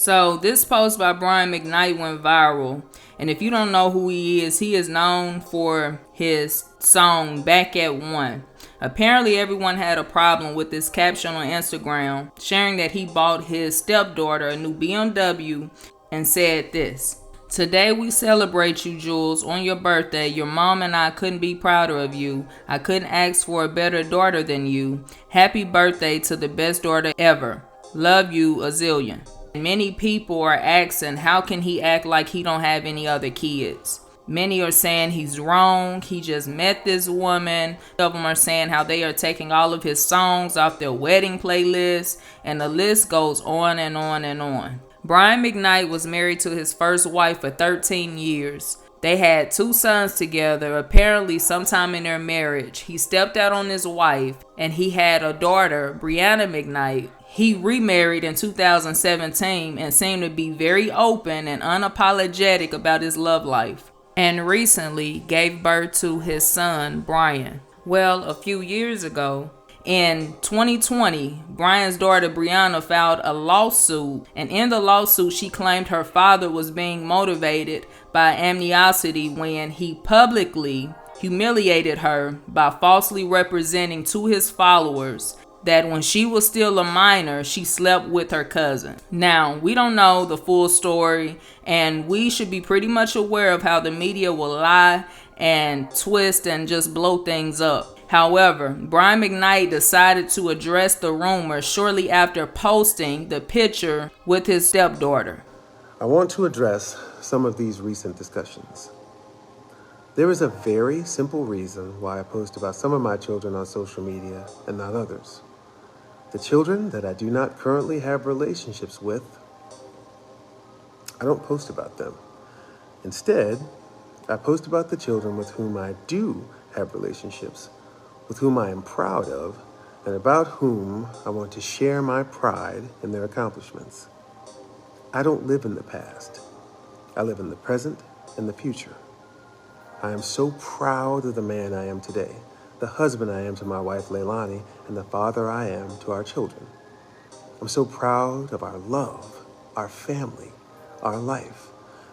So this post by Brian McKnight went viral. And if you don't know who he is known for his song Back at One. Apparently everyone had a problem with this caption on Instagram, sharing that he bought his stepdaughter a new BMW and said this: "Today we celebrate you, Jules, on your birthday. Your mom and I couldn't be prouder of you. I couldn't ask for a better daughter than you. Happy birthday to the best daughter ever. Love you a zillion." Many people are asking, how can he act like he don't have any other kids? Many are saying he's wrong, he just met this woman. Some of them are saying how they are taking all of his songs off their wedding playlist, and the list goes on and on and on. Brian McKnight was married to his first wife for 13 years. They had 2 sons together. Apparently, sometime in their marriage, he stepped out on his wife, and he had a daughter, Brian McKnight. He remarried in 2017 and seemed to be very open and unapologetic about his love life, and recently gave birth to his son, Brian. Well, a few years ago, in 2020, Brian's daughter Brianna filed a lawsuit, and in the lawsuit she claimed her father was being motivated by animosity when he publicly humiliated her by falsely representing to his followers that when she was still a minor, she slept with her cousin. Now, we don't know the full story, and we should be pretty much aware of how the media will lie and twist and just blow things up. However, Brian McKnight decided to address the rumor shortly after posting the picture with his stepdaughter. I want to address some of these recent discussions. There is a very simple reason why I post about some of my children on social media and not others. The children that I do not currently have relationships with, I don't post about them. Instead, I post about the children with whom I do have relationships, with whom I am proud of, and about whom I want to share my pride in their accomplishments. I don't live in the past. I live in the present and the future. I am so proud of the man I am today, the husband I am to my wife Leilani, and the father I am to our children. I'm so proud of our love, our family, our life.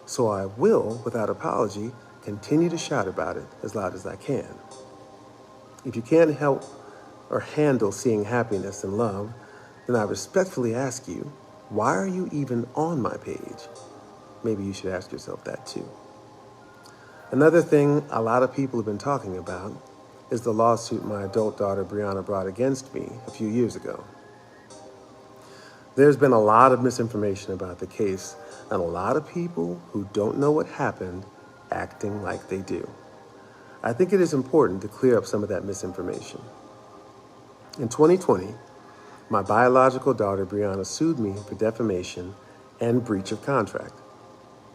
So I will, without apology, continue to shout about it as loud as I can. If you can't help or handle seeing happiness and love, then I respectfully ask you, why are you even on my page? Maybe you should ask yourself that too. Another thing a lot of people have been talking about is the lawsuit my adult daughter Brianna brought against me a few years ago. There's been a lot of misinformation about the case, and a lot of people who don't know what happened acting like they do. I think it is important to clear up some of that misinformation. In 2020, my biological daughter Brianna sued me for defamation and breach of contract.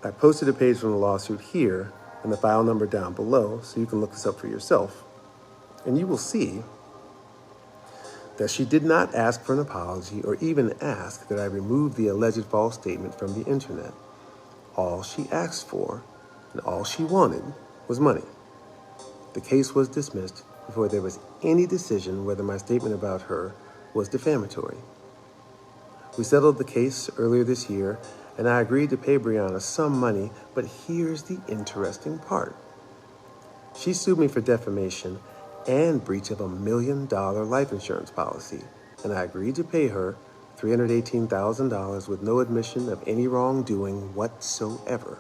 I posted a page from the lawsuit here and the file number down below so you can look this up for yourself. And you will see that she did not ask for an apology or even ask that I remove the alleged false statement from the internet. All she asked for and all she wanted was money. The case was dismissed before there was any decision whether my statement about her was defamatory. We settled the case earlier this year, and I agreed to pay Brianna some money, but here's the interesting part. She sued me for defamation and breach of $1 million life insurance policy, and I agreed to pay her $318,000 with no admission of any wrongdoing whatsoever.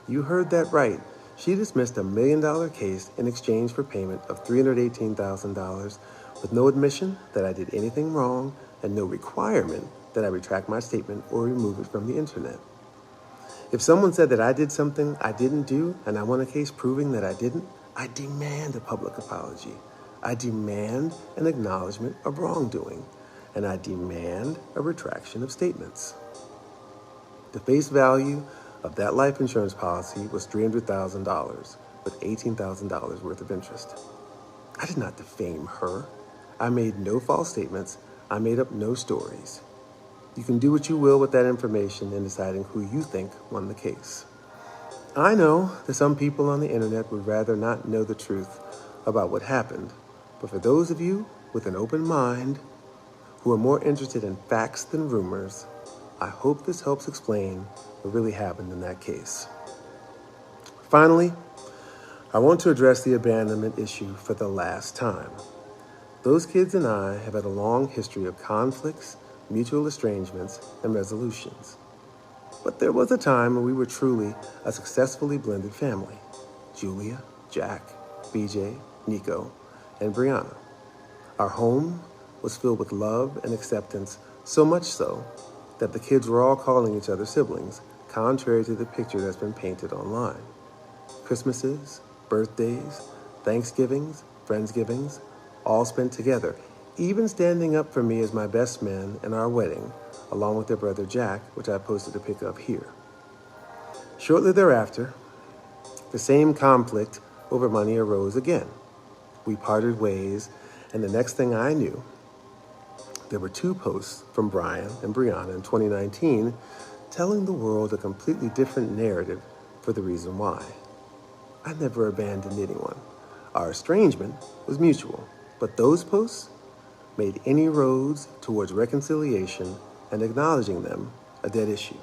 You heard that right. She dismissed $1 million case in exchange for payment of $318,000 with no admission that I did anything wrong and no requirement that I retract my statement or remove it from the internet. If someone said that I did something I didn't do and I won a case proving that I didn't, I demand a public apology. I demand an acknowledgement of wrongdoing, and I demand a retraction of statements. The face value of that life insurance policy was $300,000 with $18,000 worth of interest. I did not defame her. I made no false statements. I made up no stories. You can do what you will with that information in deciding who you think won the case. I know that some people on the internet would rather not know the truth about what happened, but for those of you with an open mind who are more interested in facts than rumors, I hope this helps explain what really happened in that case. Finally, I want to address the abandonment issue for the last time. Those kids and I have had a long history of conflicts, mutual estrangements, and resolutions. But there was a time when we were truly a successfully blended family. Julia, Jack, BJ, Nico, and Brianna. Our home was filled with love and acceptance, so much so that the kids were all calling each other siblings, contrary to the picture that's been painted online. Christmases, birthdays, Thanksgivings, Friendsgivings, all spent together, even standing up for me as my best man in our wedding, along with their brother Jack, which I posted a pic of here. Shortly thereafter, the same conflict over money arose again. We parted ways, and the next thing I knew, there were 2 posts from Brian and Brianna in 2019 telling the world a completely different narrative for the reason why. I never abandoned anyone. Our estrangement was mutual, but those posts made any roads towards reconciliation and acknowledging them a dead issue.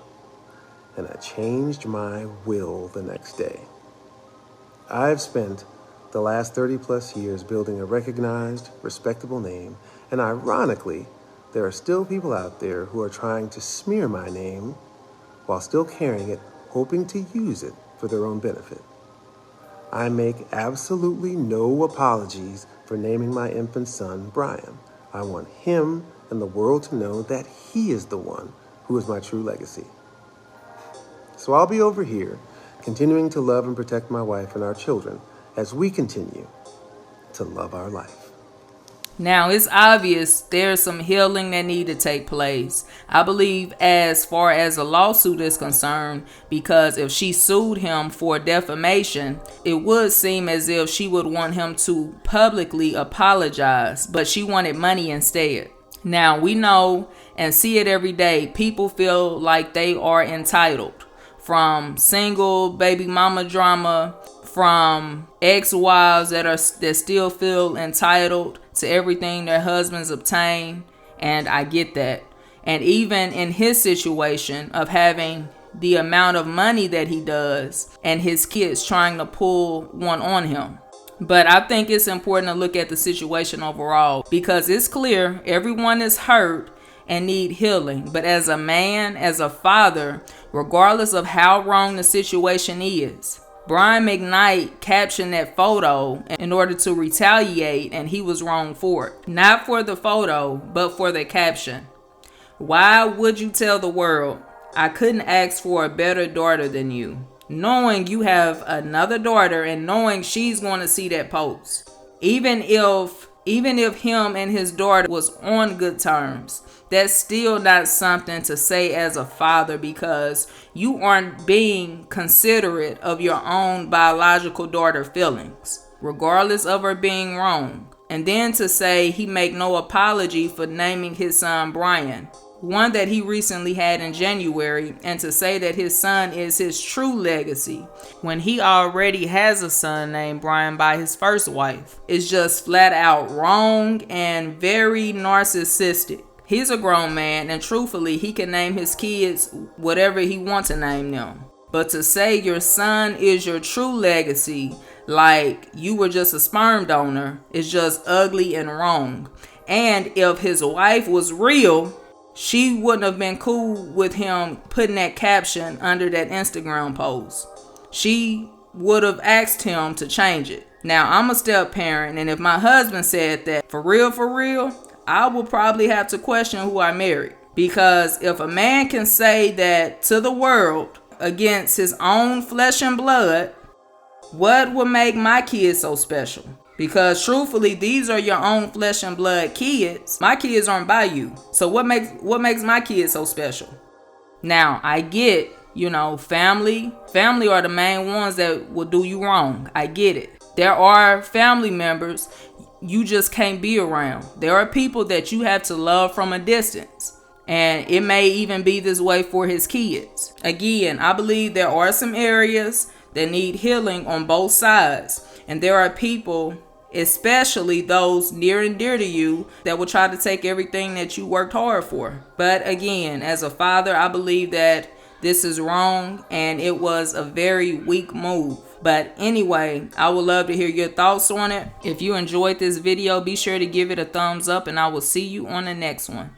And I changed my will the next day. I've spent the last 30 plus years building a recognized, respectable name, and ironically, there are still people out there who are trying to smear my name while still carrying it, hoping to use it for their own benefit. I make absolutely no apologies for naming my infant son Brian. I want him and the world to know that he is the one who is my true legacy. So I'll be over here, continuing to love and protect my wife and our children as we continue to love our life. Now, it's obvious there's some healing that need to take place. I believe as far as a lawsuit is concerned, because if she sued him for defamation, it would seem as if she would want him to publicly apologize, but she wanted money instead. Now, we know and see it every day. People feel like they are entitled, from single baby mama drama, from ex-wives that still feel entitled to everything their husbands obtain, and I get that. And even in his situation of having the amount of money that he does and his kids trying to pull one on him. But I think it's important to look at the situation overall, because it's clear everyone is hurt and need healing. But as a man, as a father, regardless of how wrong the situation is, Brian McKnight captioned that photo in order to retaliate, and he was wrong for it. Not for the photo, but for the caption. Why would you tell the world, I couldn't ask for a better daughter than you, knowing you have another daughter and knowing she's going to see that post? Even if him and his daughter was on good terms, that's still not something to say as a father, because you aren't being considerate of your own biological daughter's feelings, regardless of her being wrong. And then to say he make no apology for naming his son Brian, one that he recently had in January, and to say that his son is his true legacy when he already has a son named Brian by his first wife, is just flat out wrong and very narcissistic. He's a grown man, and truthfully, he can name his kids whatever he wants to name them. But to say your son is your true legacy, like you were just a sperm donor, is just ugly and wrong. And if his wife was real, she wouldn't have been cool with him putting that caption under that Instagram post. She would have asked him to change it. Now, I'm a step parent, and if my husband said that, for real, I will probably have to question who I married. Because if a man can say that to the world against his own flesh and blood, what would make my kids so special? Because truthfully, these are your own flesh and blood kids. My kids aren't by you. So what makes my kids so special? Now, I get, family are the main ones that will do you wrong. I get it. There are family members you just can't be around. There are people that you have to love from a distance. And it may even be this way for his kids. Again, I believe there are some areas that need healing on both sides. And there are people especially those near and dear to you that will try to take everything that you worked hard for. But again, as a father, I believe that this is wrong and it was a very weak move. But anyway, I would love to hear your thoughts on it. If you enjoyed this video, be sure to give it a thumbs up, and I will see you on the next one.